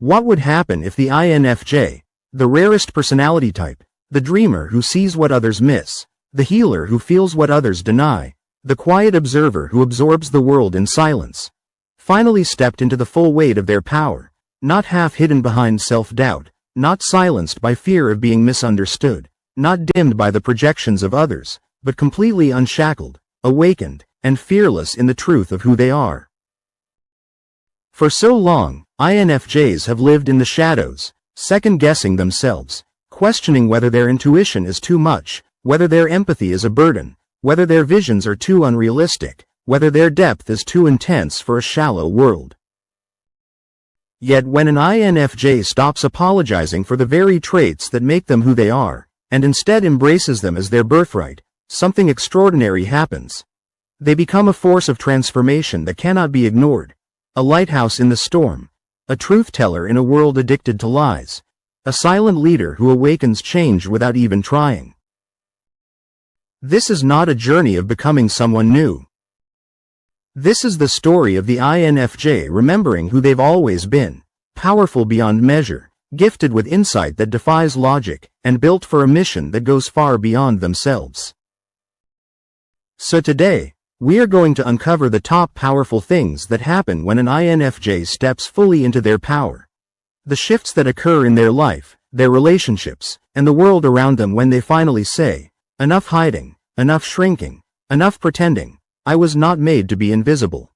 What would happen if the INFJ, the rarest personality type, the dreamer who sees what others miss, the healer who feels what others deny, the quiet observer who absorbs the world in silence, finally stepped into the full weight of their power, not half hidden behind self-doubt, not silenced by fear of being misunderstood, not dimmed by the projections of others, but completely unshackled, awakened, and fearless in the truth of who they are. For so long, INFJs have lived in the shadows, second-guessing themselves, questioning whether their intuition is too much, whether their empathy is a burden, whether their visions are too unrealistic, whether their depth is too intense for a shallow world. Yet when an INFJ stops apologizing for the very traits that make them who they are, and instead embraces them as their birthright, something extraordinary happens. They become a force of transformation that cannot be ignored, a lighthouse in the storm, a truth-teller in a world addicted to lies, a silent leader who awakens change without even trying. This is not a journey of becoming someone new. This is the story of the INFJ remembering who they've always been, powerful beyond measure, gifted with insight that defies logic, and built for a mission that goes far beyond themselves. So today, we are going to uncover the top powerful things that happen when an INFJ steps fully into their power. The shifts that occur in their life, their relationships, and the world around them when they finally say, "Enough hiding, enough shrinking, enough pretending. I was not made to be invisible."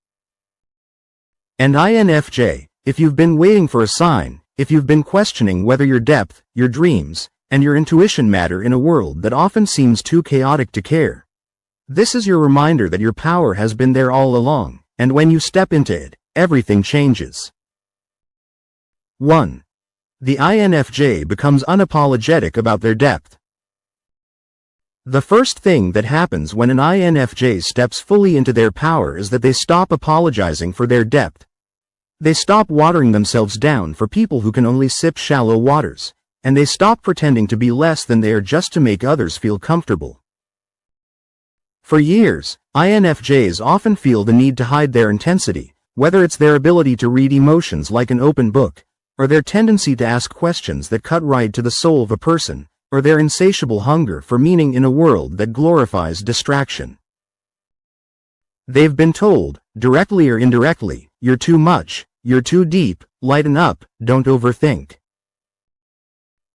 And INFJ, if you've been waiting for a sign, if you've been questioning whether your depth, your dreams, and your intuition matter in a world that often seems too chaotic to care, this is your reminder that your power has been there all along, and when you step into it, everything changes. 1. The INFJ becomes unapologetic about their depth. The first thing that happens when an INFJ steps fully into their power is that they stop apologizing for their depth. They stop watering themselves down for people who can only sip shallow waters, and they stop pretending to be less than they are just to make others feel comfortable. For years, INFJs often feel the need to hide their intensity, whether it's their ability to read emotions like an open book, or their tendency to ask questions that cut right to the soul of a person, or their insatiable hunger for meaning in a world that glorifies distraction. They've been told, directly or indirectly, "You're too much, you're too deep, lighten up, don't overthink."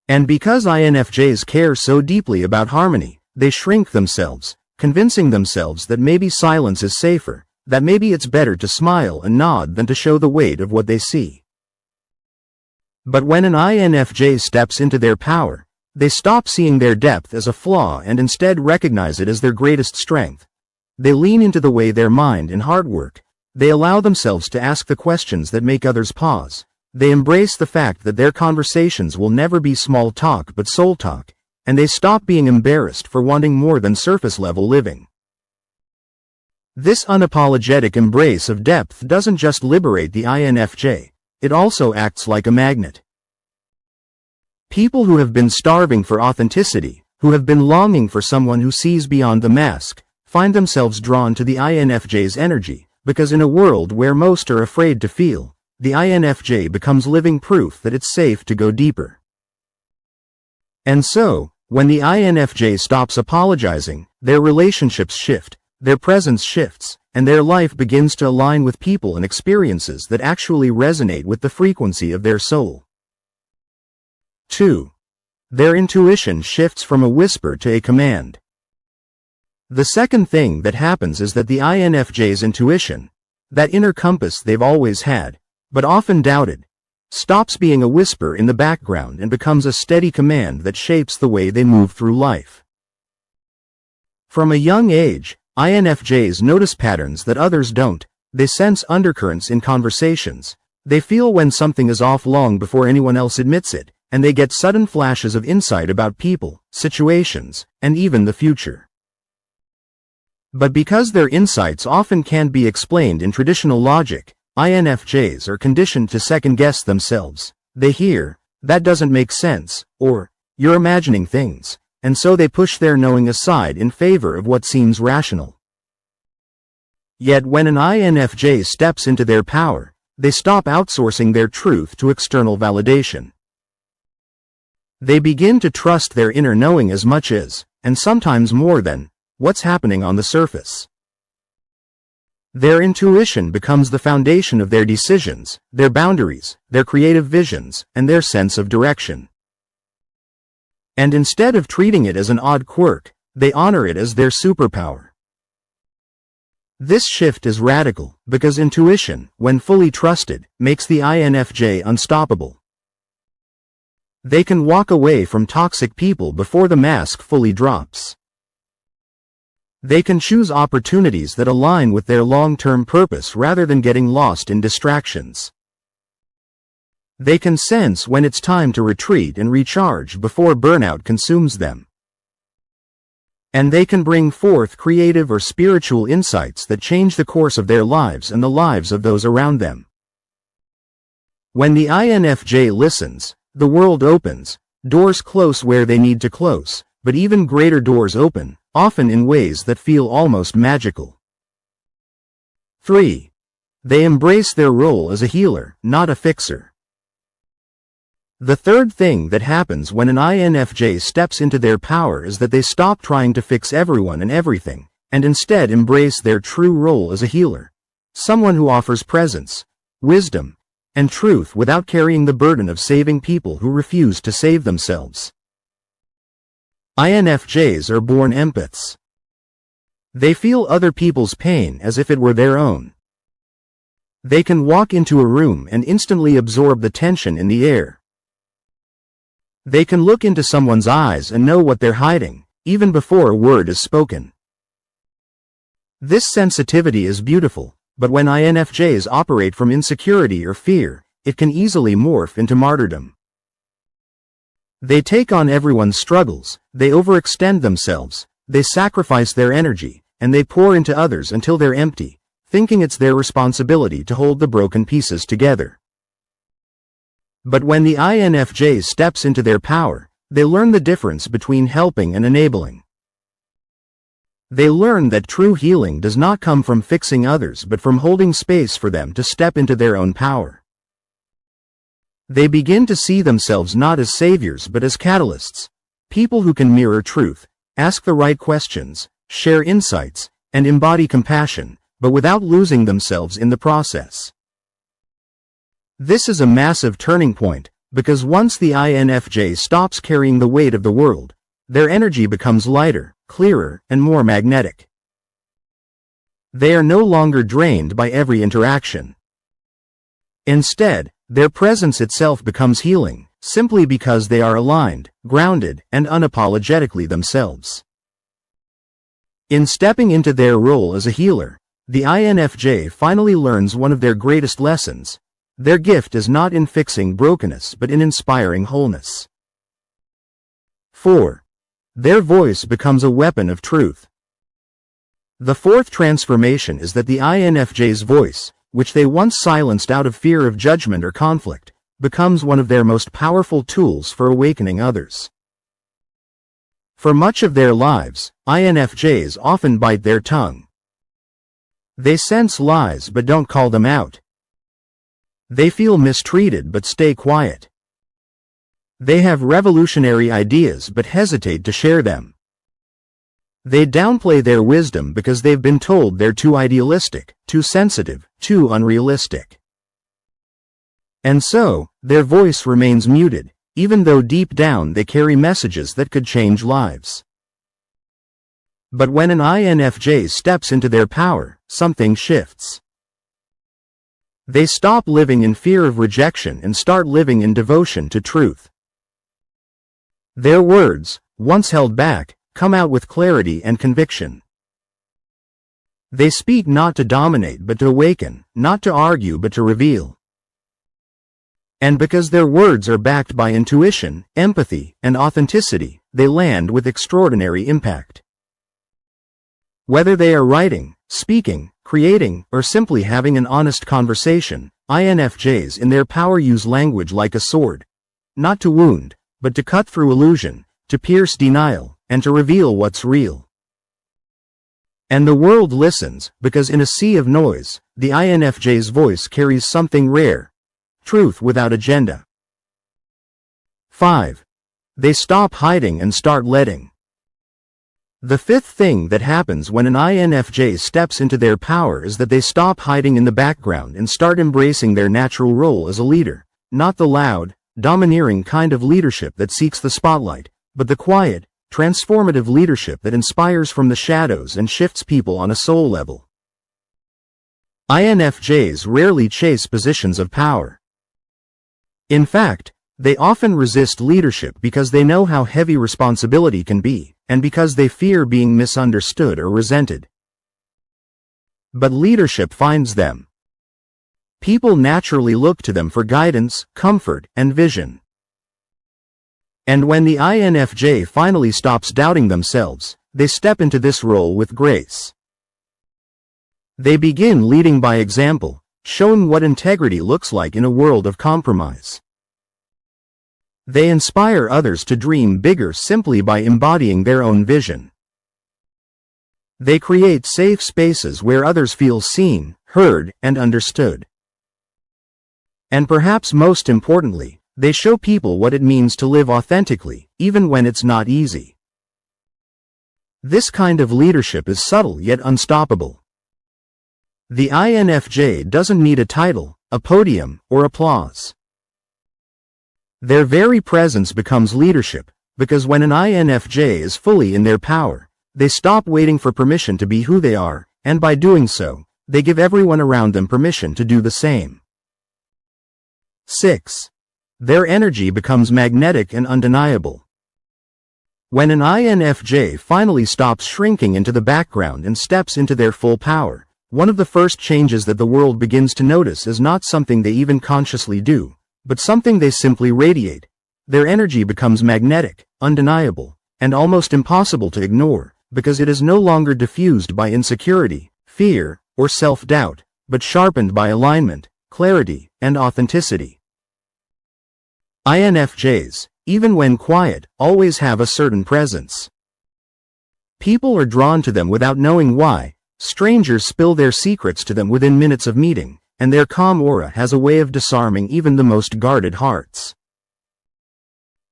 And because INFJs care so deeply about harmony, they shrink themselves, convincing themselves that maybe silence is safer, that maybe it's better to smile and nod than to show the weight of what they see. But when an INFJ steps into their power, they stop seeing their depth as a flaw and instead recognize it as their greatest strength. They lean into the way their mind and heart work. They allow themselves to ask the questions that make others pause. They embrace the fact that their conversations will never be small talk but soul talk, and they stop being embarrassed for wanting more than surface-level living. This unapologetic embrace of depth doesn't just liberate the INFJ, it also acts like a magnet. People who have been starving for authenticity, who have been longing for someone who sees beyond the mask, find themselves drawn to the INFJ's energy, because in a world where most are afraid to feel, the INFJ becomes living proof that it's safe to go deeper. And so, when the INFJ stops apologizing, their relationships shift, their presence shifts, and their life begins to align with people and experiences that actually resonate with the frequency of their soul. 2. Their intuition shifts from a whisper to a command. The second thing that happens is that the INFJ's intuition, that inner compass they've always had, but often doubted, stops being a whisper in the background and becomes a steady command that shapes the way they move through life. From a young age, INFJs notice patterns that others don't. They sense undercurrents in conversations. They feel when something is off long before anyone else admits it, and they get sudden flashes of insight about people, situations, and even the future. But because their insights often can't be explained in traditional logic, INFJs are conditioned to second-guess themselves. They hear, "That doesn't make sense," or "You're imagining things," and so they push their knowing aside in favor of what seems rational. Yet when an INFJ steps into their power, they stop outsourcing their truth to external validation. They begin to trust their inner knowing as much as, and sometimes more than, what's happening on the surface. Their intuition becomes the foundation of their decisions, their boundaries, their creative visions, and their sense of direction. And instead of treating it as an odd quirk, they honor it as their superpower. This shift is radical, because intuition, when fully trusted, makes the INFJ unstoppable. They can walk away from toxic people before the mask fully drops. They can choose opportunities that align with their long-term purpose rather than getting lost in distractions. They can sense when it's time to retreat and recharge before burnout consumes them. And they can bring forth creative or spiritual insights that change the course of their lives and the lives of those around them. When the INFJ listens, the world opens, doors close where they need to close, but even greater doors open, often in ways that feel almost magical. 3. They embrace their role as a healer, not a fixer. The third thing that happens when an INFJ steps into their power is that they stop trying to fix everyone and everything, and instead embrace their true role as a healer. Someone who offers presence, wisdom, and truth without carrying the burden of saving people who refuse to save themselves. INFJs are born empaths. They feel other people's pain as if it were their own. They can walk into a room and instantly absorb the tension in the air. They can look into someone's eyes and know what they're hiding, even before a word is spoken. This sensitivity is beautiful, but when INFJs operate from insecurity or fear, it can easily morph into martyrdom. They take on everyone's struggles, they overextend themselves, they sacrifice their energy, and they pour into others until they're empty, thinking it's their responsibility to hold the broken pieces together. But when the INFJ steps into their power, they learn the difference between helping and enabling. They learn that true healing does not come from fixing others but from holding space for them to step into their own power. They begin to see themselves not as saviors but as catalysts, people who can mirror truth, ask the right questions, share insights, and embody compassion, but without losing themselves in the process. This is a massive turning point, because once the INFJ stops carrying the weight of the world, their energy becomes lighter, clearer, and more magnetic. They are no longer drained by every interaction. Instead, their presence itself becomes healing, simply because they are aligned, grounded, and unapologetically themselves. In stepping into their role as a healer, the INFJ finally learns one of their greatest lessons. Their gift is not in fixing brokenness but in inspiring wholeness. 4. Their voice becomes a weapon of truth. The fourth transformation is that the INFJ's voice, which they once silenced out of fear of judgment or conflict, becomes one of their most powerful tools for awakening others. For much of their lives, INFJs often bite their tongue. They sense lies but don't call them out. They feel mistreated but stay quiet. They have revolutionary ideas but hesitate to share them. They downplay their wisdom because they've been told they're too idealistic, too sensitive, too unrealistic. And so, their voice remains muted, even though deep down they carry messages that could change lives. But when an INFJ steps into their power, something shifts. They stop living in fear of rejection and start living in devotion to truth. Their words, once held back, come out with clarity and conviction. They speak not to dominate but to awaken, not to argue but to reveal. And because their words are backed by intuition, empathy, and authenticity, they land with extraordinary impact. Whether they are writing, speaking, creating, or simply having an honest conversation, INFJs in their power use language like a sword. Not to wound, but to cut through illusion, to pierce denial, and to reveal what's real. And the world listens, because in a sea of noise, the INFJ's voice carries something rare. Truth without agenda. 5. They stop hiding and start letting. The fifth thing that happens when an INFJ steps into their power is that they stop hiding in the background and start embracing their natural role as a leader, not the loud, domineering kind of leadership that seeks the spotlight, but the quiet, transformative leadership that inspires from the shadows and shifts people on a soul level. INFJs rarely chase positions of power. In fact, they often resist leadership because they know how heavy responsibility can be, and because they fear being misunderstood or resented. But leadership finds them. People naturally look to them for guidance, comfort, and vision. And when the INFJ finally stops doubting themselves, they step into this role with grace. They begin leading by example, showing what integrity looks like in a world of compromise. They inspire others to dream bigger simply by embodying their own vision. They create safe spaces where others feel seen, heard, and understood. And perhaps most importantly, they show people what it means to live authentically, even when it's not easy. This kind of leadership is subtle yet unstoppable. The INFJ doesn't need a title, a podium, or applause. Their very presence becomes leadership, because when an INFJ is fully in their power, they stop waiting for permission to be who they are, and by doing so, they give everyone around them permission to do the same. 6. Their energy becomes magnetic and undeniable. When an INFJ finally stops shrinking into the background and steps into their full power, one of the first changes that the world begins to notice is not something they even consciously do, but something they simply radiate. Their energy becomes magnetic, undeniable, and almost impossible to ignore, because it is no longer diffused by insecurity, fear, or self-doubt, but sharpened by alignment, clarity, and authenticity. INFJs, even when quiet, always have a certain presence. People are drawn to them without knowing why. Strangers spill their secrets to them within minutes of meeting, and their calm aura has a way of disarming even the most guarded hearts.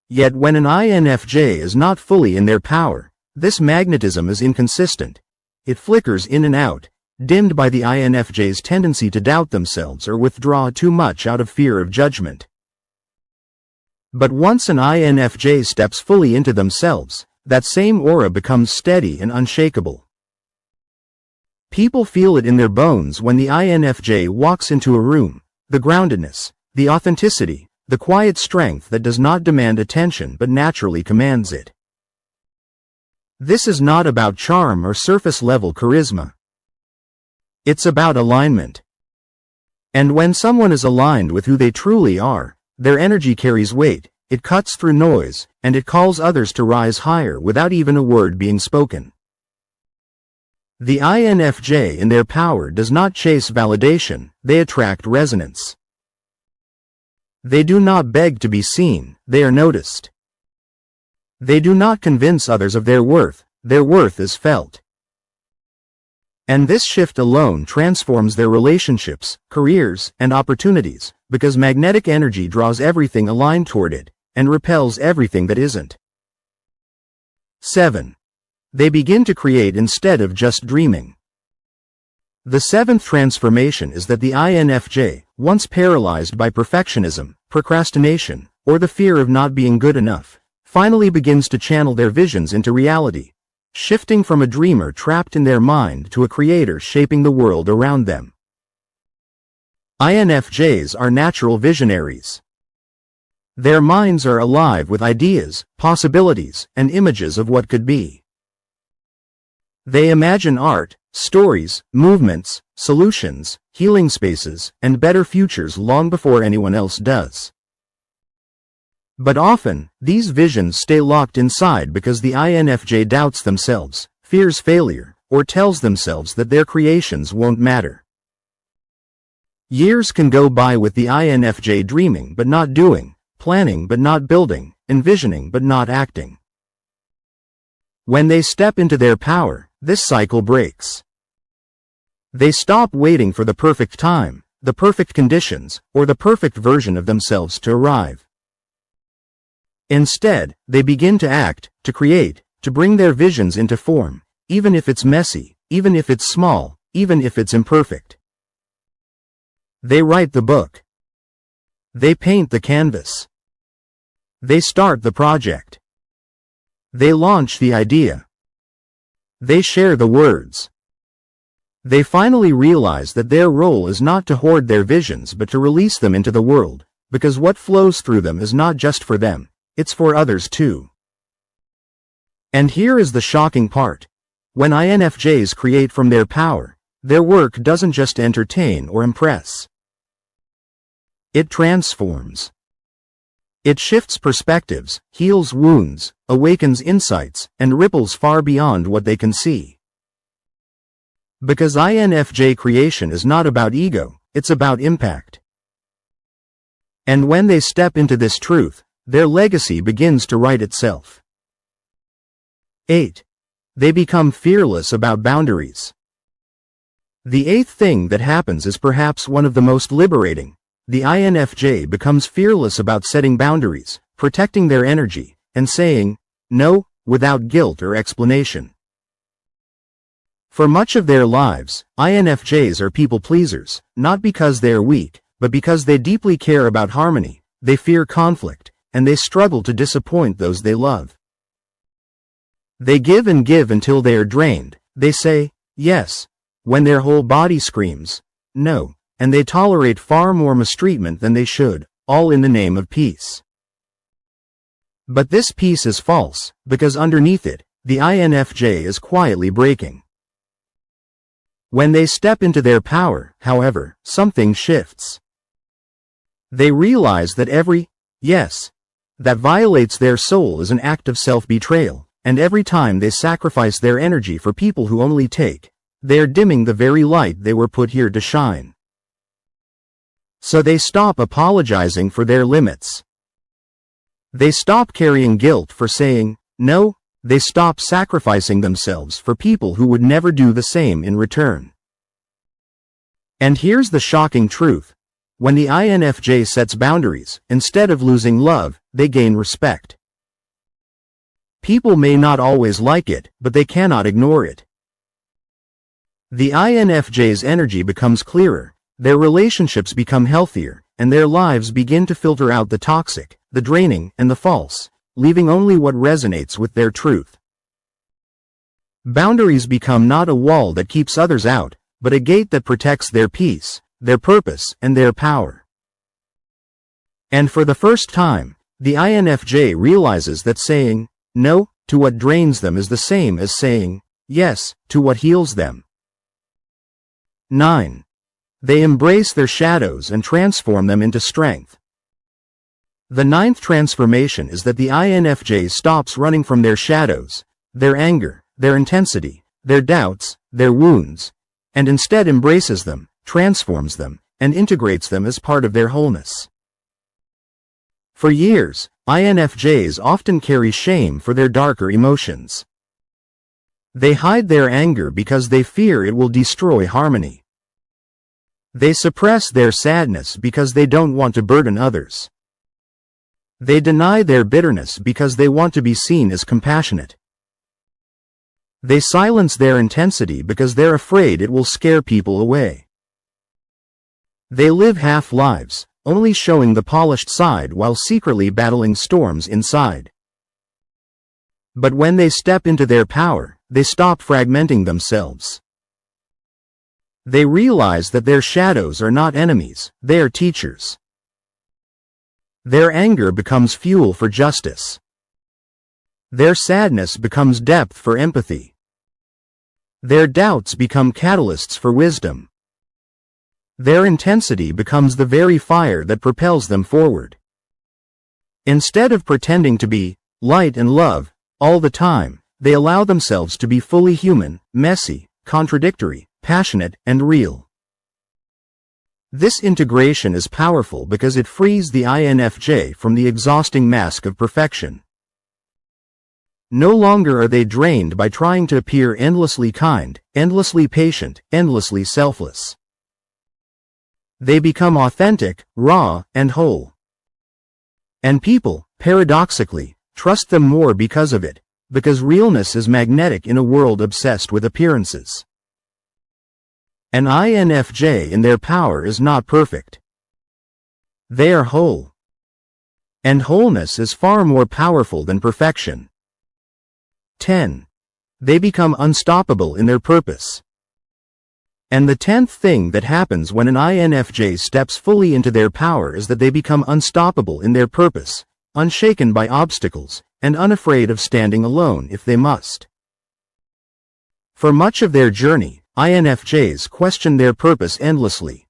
Yet when an INFJ is not fully in their power, this magnetism is inconsistent. It flickers in and out, dimmed by the INFJ's tendency to doubt themselves or withdraw too much out of fear of judgment. But once an INFJ steps fully into themselves, that same aura becomes steady and unshakable. People feel it in their bones when the INFJ walks into a room, the groundedness, the authenticity, the quiet strength that does not demand attention but naturally commands it. This is not about charm or surface-level charisma. It's about alignment. And when someone is aligned with who they truly are, their energy carries weight, it cuts through noise, and it calls others to rise higher without even a word being spoken. The INFJ in their power does not chase validation, they attract resonance. They do not beg to be seen, they are noticed. They do not convince others of their worth is felt. And this shift alone transforms their relationships, careers, and opportunities, because magnetic energy draws everything aligned toward it, and repels everything that isn't. 7. They begin to create instead of just dreaming. The seventh transformation is that the INFJ, once paralyzed by perfectionism, procrastination, or the fear of not being good enough, finally begins to channel their visions into reality, shifting from a dreamer trapped in their mind to a creator shaping the world around them. INFJs are natural visionaries. Their minds are alive with ideas, possibilities, and images of what could be. They imagine art, stories, movements, solutions, healing spaces, and better futures long before anyone else does. But often, these visions stay locked inside because the INFJ doubts themselves, fears failure, or tells themselves that their creations won't matter. Years can go by with the INFJ dreaming but not doing, planning but not building, envisioning but not acting. When they step into their power, this cycle breaks. They stop waiting for the perfect time, the perfect conditions, or the perfect version of themselves to arrive. Instead, they begin to act, to create, to bring their visions into form, even if it's messy, even if it's small, even if it's imperfect. They write the book. They paint the canvas. They start the project. They launch the idea. They share the words. They finally realize that their role is not to hoard their visions but to release them into the world, because what flows through them is not just for them, it's for others too. And here is the shocking part. When INFJs create from their power, their work doesn't just entertain or impress. It transforms. It shifts perspectives, heals wounds, awakens insights, and ripples far beyond what they can see. Because INFJ creation is not about ego, it's about impact. And when they step into this truth, their legacy begins to write itself. 8. They become fearless about boundaries. The 8th thing that happens is perhaps one of the most liberating. The INFJ becomes fearless about setting boundaries, protecting their energy, and saying no without guilt or explanation. For much of their lives, INFJs are people pleasers, not because they are weak, but because they deeply care about harmony, they fear conflict, and they struggle to disappoint those they love. They give and give until they are drained. They say yes when their whole body screams no, and they tolerate far more mistreatment than they should, all in the name of peace. But this peace is false, because underneath it, the INFJ is quietly breaking. When they step into their power, however, something shifts. They realize that every yes that violates their soul is an act of self-betrayal, and every time they sacrifice their energy for people who only take, they are dimming the very light they were put here to shine. So they stop apologizing for their limits. They stop carrying guilt for saying no. They stop sacrificing themselves for people who would never do the same in return. And here's the shocking truth. When the INFJ sets boundaries, instead of losing love, they gain respect. People may not always like it, but they cannot ignore it. The INFJ's energy becomes clearer, their relationships become healthier, and their lives begin to filter out the toxic, the draining, and the false, leaving only what resonates with their truth. Boundaries become not a wall that keeps others out, but a gate that protects their peace, their purpose, and their power. And for the first time, the INFJ realizes that saying no to what drains them is the same as saying yes to what heals them. 9. They embrace their shadows and transform them into strength. The 9th transformation is that the INFJ stops running from their shadows, their anger, their intensity, their doubts, their wounds, and instead embraces them, transforms them, and integrates them as part of their wholeness. For years, INFJs often carry shame for their darker emotions. They hide their anger because they fear it will destroy harmony. They suppress their sadness because they don't want to burden others. They deny their bitterness because they want to be seen as compassionate. They silence their intensity because they're afraid it will scare people away. They live half-lives, only showing the polished side while secretly battling storms inside. But when they step into their power, they stop fragmenting themselves. They realize that their shadows are not enemies, they are teachers. Their anger becomes fuel for justice. Their sadness becomes depth for empathy. Their doubts become catalysts for wisdom. Their intensity becomes the very fire that propels them forward. Instead of pretending to be light and love all the time, they allow themselves to be fully human, messy, contradictory, passionate, and real. This integration is powerful because it frees the INFJ from the exhausting mask of perfection. No longer are they drained by trying to appear endlessly kind, endlessly patient, endlessly selfless. They become authentic, raw, and whole. And people, paradoxically, trust them more because of it, because realness is magnetic in a world obsessed with appearances. An INFJ in their power is not perfect. They are whole. And wholeness is far more powerful than perfection. 10. They become unstoppable in their purpose. And the 10th thing that happens when an INFJ steps fully into their power is that they become unstoppable in their purpose, unshaken by obstacles, and unafraid of standing alone if they must. For much of their journey, INFJs question their purpose endlessly.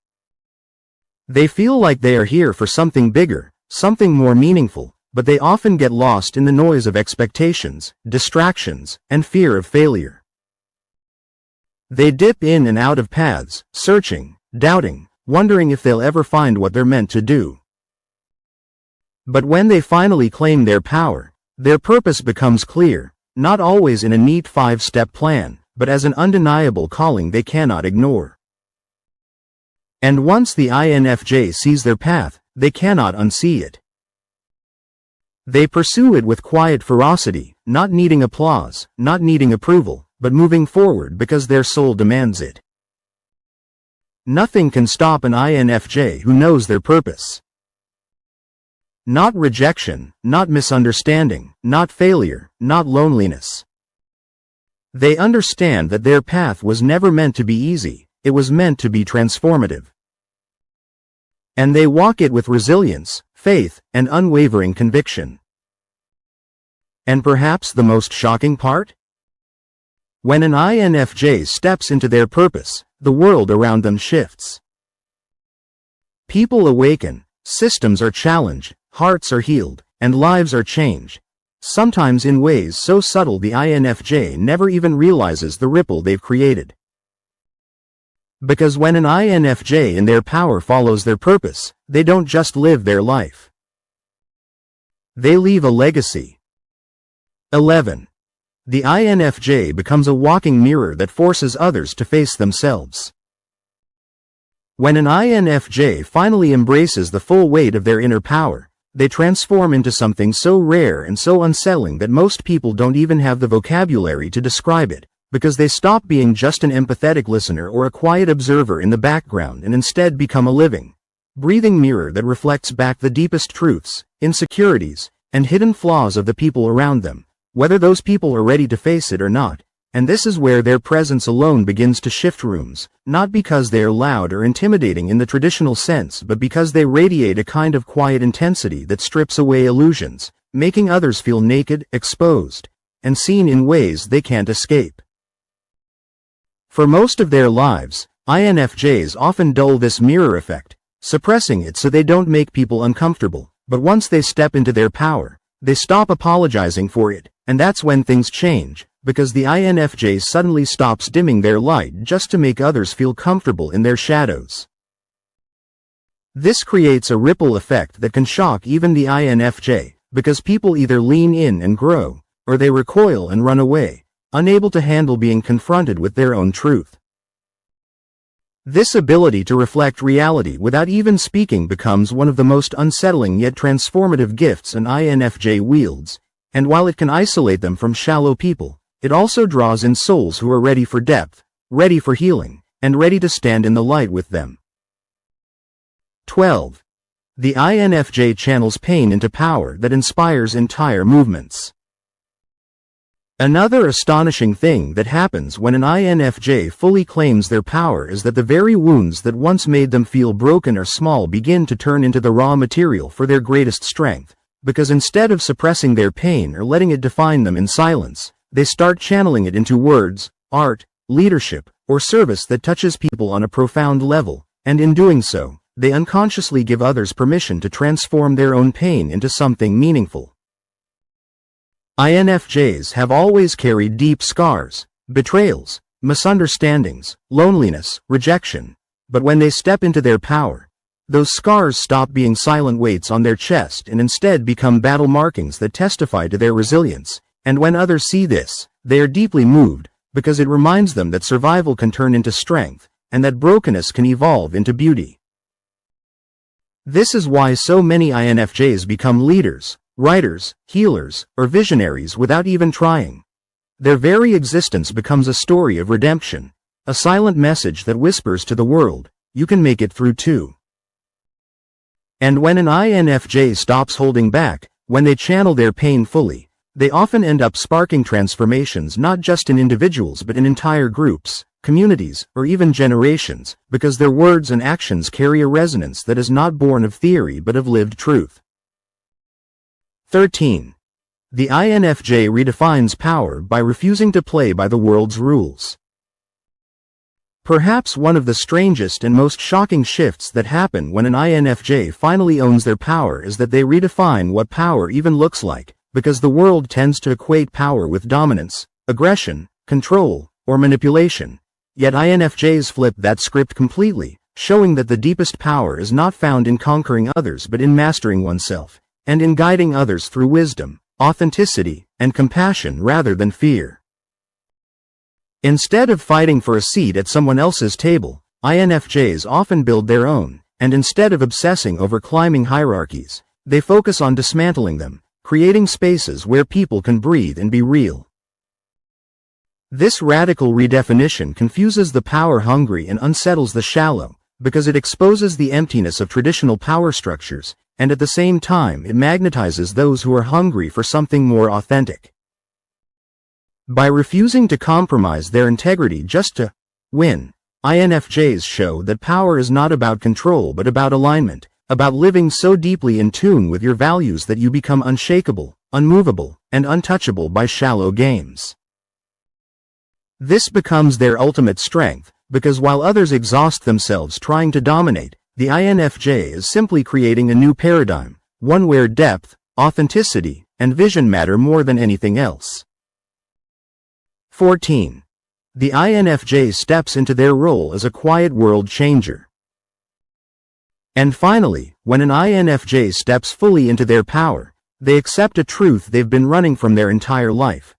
They feel like they are here for something bigger, something more meaningful, but they often get lost in the noise of expectations, distractions, and fear of failure. They dip in and out of paths, searching, doubting, wondering if they'll ever find what they're meant to do. But when they finally claim their power, their purpose becomes clear, not always in a neat 5-step plan, but as an undeniable calling they cannot ignore. And once the INFJ sees their path, they cannot unsee it. They pursue it with quiet ferocity, not needing applause, not needing approval, but moving forward because their soul demands it. Nothing can stop an INFJ who knows their purpose. Not rejection, not misunderstanding, not failure, not loneliness. They understand that their path was never meant to be easy, it was meant to be transformative. And they walk it with resilience, faith, and unwavering conviction. And perhaps the most shocking part? When an INFJ steps into their purpose, the world around them shifts. People awaken, systems are challenged, hearts are healed, and lives are changed, sometimes in ways so subtle the INFJ never even realizes the ripple they've created. Because when an INFJ in their power follows their purpose, they don't just live their life. They leave a legacy. 11. The INFJ becomes a walking mirror that forces others to face themselves. When an INFJ finally embraces the full weight of their inner power, they transform into something so rare and so unsettling that most people don't even have the vocabulary to describe it, because they stop being just an empathetic listener or a quiet observer in the background and instead become a living, breathing mirror that reflects back the deepest truths, insecurities, and hidden flaws of the people around them, whether those people are ready to face it or not. And this is where their presence alone begins to shift rooms, not because they are loud or intimidating in the traditional sense, but because they radiate a kind of quiet intensity that strips away illusions, making others feel naked, exposed, and seen in ways they can't escape. For most of their lives, INFJs often dull this mirror effect, suppressing it so they don't make people uncomfortable, but once they step into their power, they stop apologizing for it, and that's when things change, because the INFJ suddenly stops dimming their light just to make others feel comfortable in their shadows. This creates a ripple effect that can shock even the INFJ, because people either lean in and grow, or they recoil and run away, unable to handle being confronted with their own truth. This ability to reflect reality without even speaking becomes one of the most unsettling yet transformative gifts an INFJ wields, and while it can isolate them from shallow people, it also draws in souls who are ready for depth, ready for healing, and ready to stand in the light with them. 12. The INFJ channels pain into power that inspires entire movements. Another astonishing thing that happens when an INFJ fully claims their power is that the very wounds that once made them feel broken or small begin to turn into the raw material for their greatest strength, because instead of suppressing their pain or letting it define them in silence, they start channeling it into words, art, leadership, or service that touches people on a profound level, and in doing so, they unconsciously give others permission to transform their own pain into something meaningful. INFJs have always carried deep scars, betrayals, misunderstandings, loneliness, rejection, but when they step into their power, those scars stop being silent weights on their chest and instead become battle markings that testify to their resilience, And when others see this, they are deeply moved, because it reminds them that survival can turn into strength, and that brokenness can evolve into beauty. This is why so many INFJs become leaders, writers, healers, or visionaries without even trying. Their very existence becomes a story of redemption, a silent message that whispers to the world, you can make it through too. And when an INFJ stops holding back, when they channel their pain fully, they often end up sparking transformations not just in individuals but in entire groups, communities, or even generations, because their words and actions carry a resonance that is not born of theory but of lived truth. 13. The INFJ redefines power by refusing to play by the world's rules. Perhaps one of the strangest and most shocking shifts that happen when an INFJ finally owns their power is that they redefine what power even looks like, because the world tends to equate power with dominance, aggression, control, or manipulation. Yet INFJs flip that script completely, showing that the deepest power is not found in conquering others but in mastering oneself, and in guiding others through wisdom, authenticity, and compassion rather than fear. Instead of fighting for a seat at someone else's table, INFJs often build their own, and instead of obsessing over climbing hierarchies, they focus on dismantling them, creating spaces where people can breathe and be real. This radical redefinition confuses the power-hungry and unsettles the shallow, because it exposes the emptiness of traditional power structures, and at the same time it magnetizes those who are hungry for something more authentic. By refusing to compromise their integrity just to win, INFJs show that power is not about control but about alignment, about living so deeply in tune with your values that you become unshakable, unmovable, and untouchable by shallow games. This becomes their ultimate strength, because while others exhaust themselves trying to dominate, the INFJ is simply creating a new paradigm, one where depth, authenticity, and vision matter more than anything else. 14. The INFJ steps into their role as a quiet world changer. And finally, when an INFJ steps fully into their power, they accept a truth they've been running from their entire life.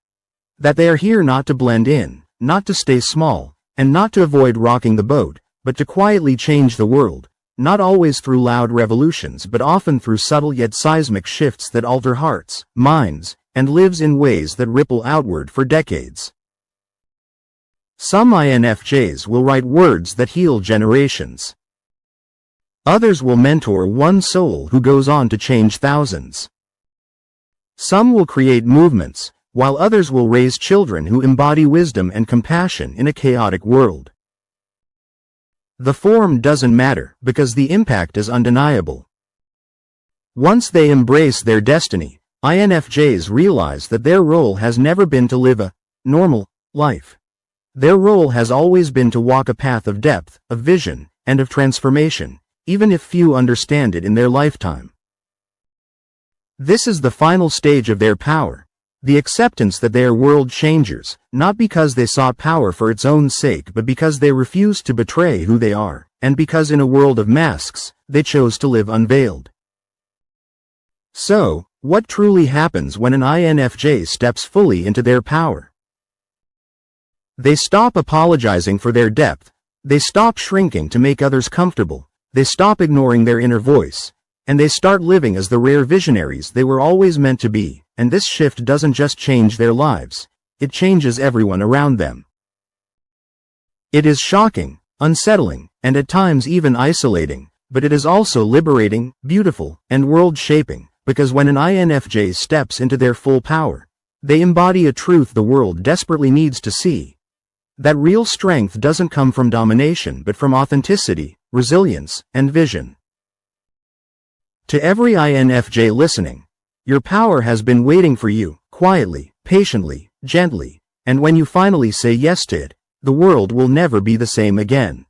That they are here not to blend in, not to stay small, and not to avoid rocking the boat, but to quietly change the world, not always through loud revolutions but often through subtle yet seismic shifts that alter hearts, minds, and lives in ways that ripple outward for decades. Some INFJs will write words that heal generations. Others will mentor one soul who goes on to change thousands. Some will create movements, while others will raise children who embody wisdom and compassion in a chaotic world. The form doesn't matter, because the impact is undeniable. Once they embrace their destiny, INFJs realize that their role has never been to live a normal life. Their role has always been to walk a path of depth, of vision, and of transformation, even if few understand it in their lifetime. This is the final stage of their power, the acceptance that they are world changers, not because they sought power for its own sake but because they refused to betray who they are, and because in a world of masks, they chose to live unveiled. So, what truly happens when an INFJ steps fully into their power? They stop apologizing for their depth, they stop shrinking to make others comfortable, they stop ignoring their inner voice, and they start living as the rare visionaries they were always meant to be, and this shift doesn't just change their lives, it changes everyone around them. It is shocking, unsettling, and at times even isolating, but it is also liberating, beautiful, and world-shaping, because when an INFJ steps into their full power, they embody a truth the world desperately needs to see. That real strength doesn't come from domination but from authenticity, resilience, and vision. To every INFJ listening, your power has been waiting for you, quietly, patiently, gently, and when you finally say yes to it, the world will never be the same again.